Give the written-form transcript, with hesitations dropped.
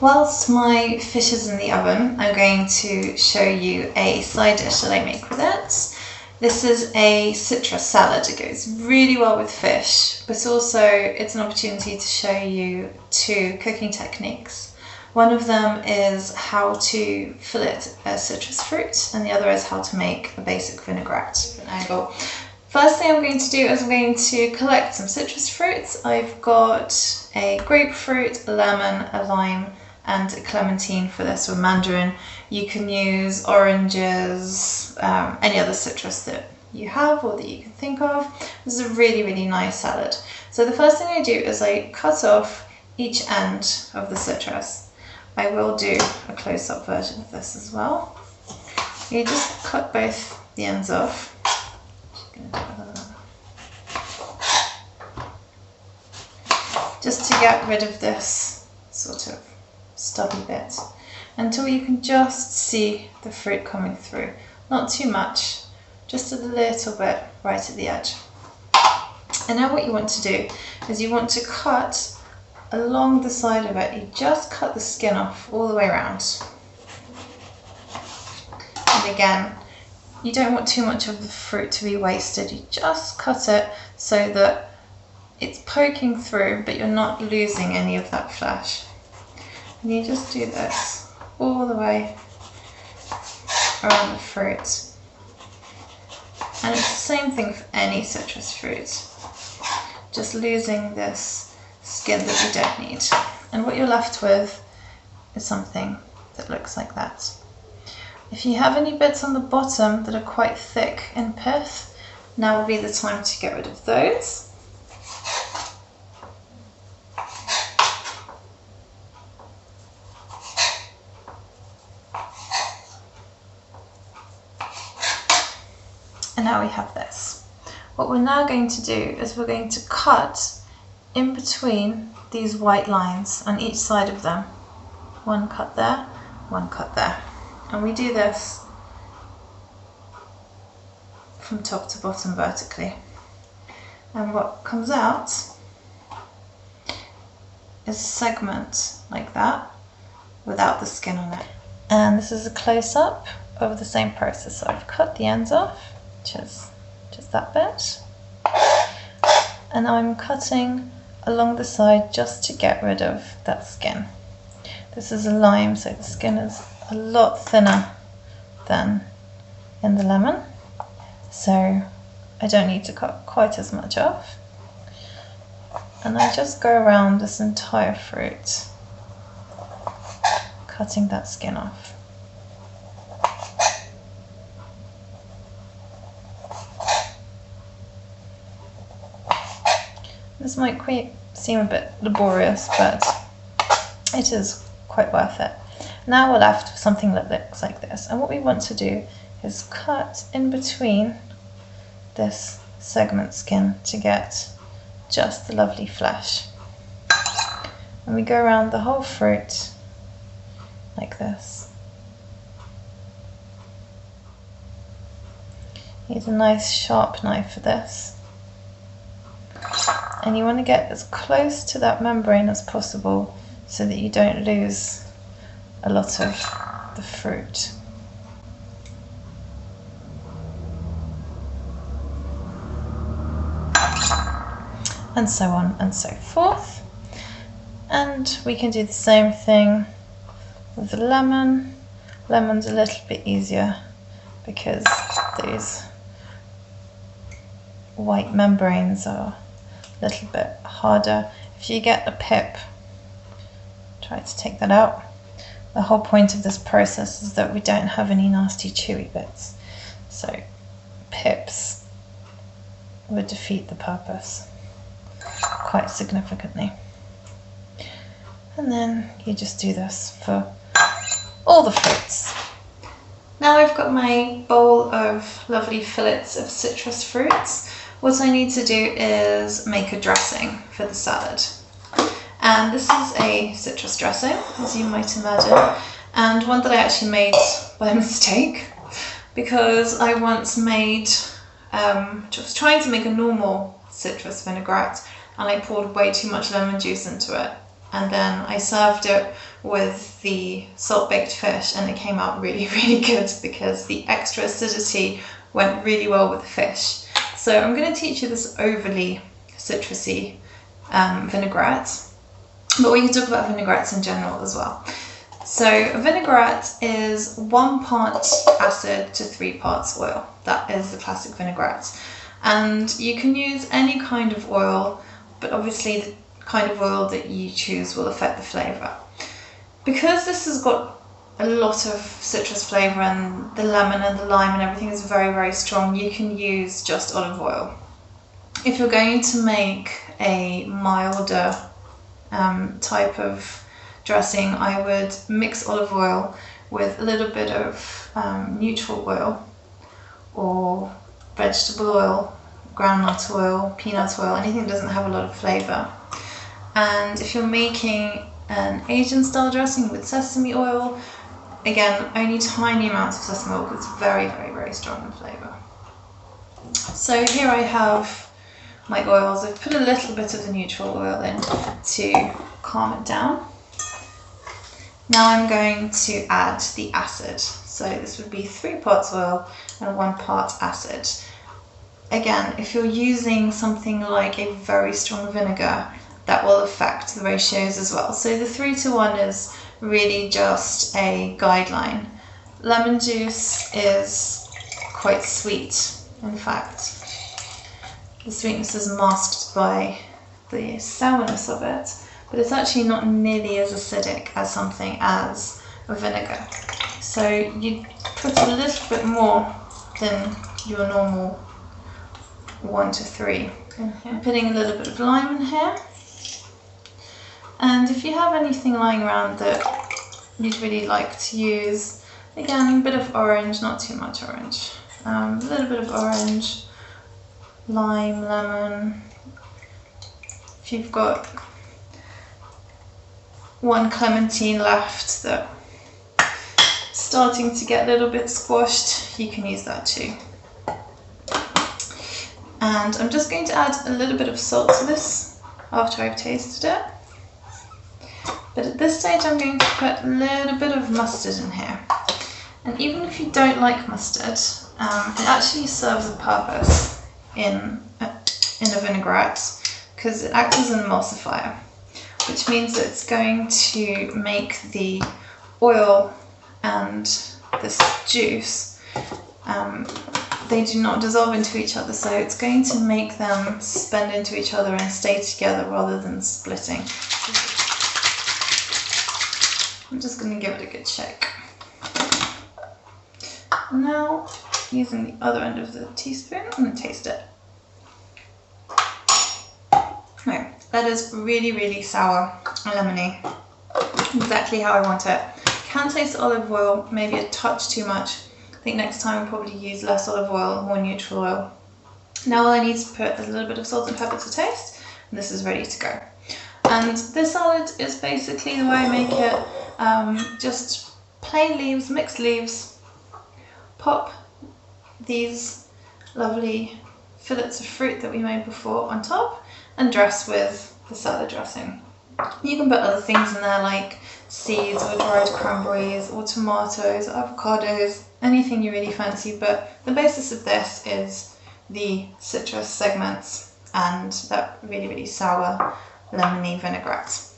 Whilst my fish is in the oven, I'm going to show you a side dish that I make with it. This is a citrus salad. It goes really well with fish, but also it's an opportunity to show you two cooking techniques. One of them is how to fillet a citrus fruit, and the other is how to make a basic vinaigrette. First thing I'm going to do is I'm going to collect some citrus fruits. I've got a grapefruit, a lemon, a lime, and a clementine for this, or mandarin. You can use oranges, any other citrus that you have or that you can think of. This is a really, really nice salad. So the first thing I do is I cut off each end of the citrus. I will do a close-up version of this as well. You just cut both the ends off. Just to get rid of this sort of stubby bit until you can just see the fruit coming through. Not too much, just a little bit right at the edge. And now what you want to do is you want to cut along the side of it. You just cut the skin off all the way around. And again, you don't want too much of the fruit to be wasted. You just cut it so that it's poking through, but you're not losing any of that flesh. And you just do this all the way around the fruit. And it's the same thing for any citrus fruit. Just losing this skin that you don't need. And what you're left with is something that looks like that. If you have any bits on the bottom that are quite thick in pith, now would be the time to get rid of those. And now we have this. What we're now going to do is we're going to cut in between these white lines on each side of them. One cut there, one cut there. And we do this from top to bottom vertically. And what comes out is a segment like that without the skin on it. And this is a close-up of the same process. So I've cut the ends off, which is just that bit, and I'm cutting along the side just to get rid of that skin. This is a lime, so the skin is a lot thinner than in the lemon, so I don't need to cut quite as much off. And I just go around this entire fruit, cutting that skin off. This might seem a bit laborious, but it is quite worth it. Now we're left with something that looks like this. And what we want to do is cut in between this segment skin to get just the lovely flesh. And we go around the whole fruit like this. Use a nice sharp knife for this. And you want to get as close to that membrane as possible so that you don't lose a lot of the fruit. And so on and so forth. And we can do the same thing with the lemon. Lemon's a little bit easier because those white membranes are a little bit harder. If you get a pip, try to take that out. The whole point of this process is that we don't have any nasty chewy bits, so pips would defeat the purpose quite significantly. And then you just do this for all the fruits. Now I've got my bowl of lovely fillets of citrus fruits. What I need to do is make a dressing for the salad. And this is a citrus dressing, as you might imagine, and one that I actually made by mistake because I once made, was trying to make a normal citrus vinaigrette and I poured way too much lemon juice into it. and then I served it with the salt-baked fish, and it came out really, really good because the extra acidity went really well with the fish. So I'm going to teach you this overly citrusy vinaigrette, but we can talk about vinaigrettes in general as well. So a vinaigrette is 1 part acid to 3 parts oil. That is the classic vinaigrette. And you can use any kind of oil, but obviously the kind of oil that you choose will affect the flavour. Because this has got a lot of citrus flavour and the lemon and the lime and everything is very, very strong, you can use just olive oil. If you're going to make a milder type of dressing, I would mix olive oil with a little bit of neutral oil or vegetable oil, groundnut oil, peanut oil, anything that doesn't have a lot of flavour. And if you're making an Asian style dressing with sesame oil, again, only tiny amounts of sesame oil because it's very, very, very strong in flavour. So here I have my oils. I've put a little bit of the neutral oil in to calm it down. Now I'm going to add the acid. So this would be 3 parts oil and 1 part acid. Again, if you're using something like a very strong vinegar, that will affect the ratios as well. So the 3:1 is really just a guideline. Lemon juice is quite sweet. In fact, the sweetness is masked by the sourness of it, but it's actually not nearly as acidic as something as a vinegar. So you put a little bit more than your normal 1 to 3 in here. I'm putting a little bit of lime in here. And if you have anything lying around that you'd really like to use, again, a bit of orange, not too much orange, a little bit of orange, lime, lemon. If you've got 1 clementine left that's starting to get a little bit squashed, you can use that too. And I'm just going to add a little bit of salt to this after I've tasted it. But at this stage I'm going to put a little bit of mustard in here. And even if you don't like mustard, it actually serves a purpose in a vinaigrette because it acts as an emulsifier, which means that it's going to make the oil and this juice, they do not dissolve into each other, so it's going to make them spend into each other and stay together rather than splitting. I'm just going to give it a good shake. Now, using the other end of the teaspoon, I'm going to taste it. No, that is really, really sour and lemony. Exactly how I want it. Can taste the olive oil, maybe a touch too much. I think next time I'll probably use less olive oil, more neutral oil. Now all I need to put is a little bit of salt and pepper to taste, and this is ready to go. And this salad is basically the way I make it. Just plain leaves, mixed leaves, pop these lovely fillets of fruit that we made before on top, and dress with the salad dressing. You can put other things in there like seeds or dried cranberries or tomatoes, avocados, anything you really fancy, but the basis of this is the citrus segments and that really, really sour lemony vinaigrette.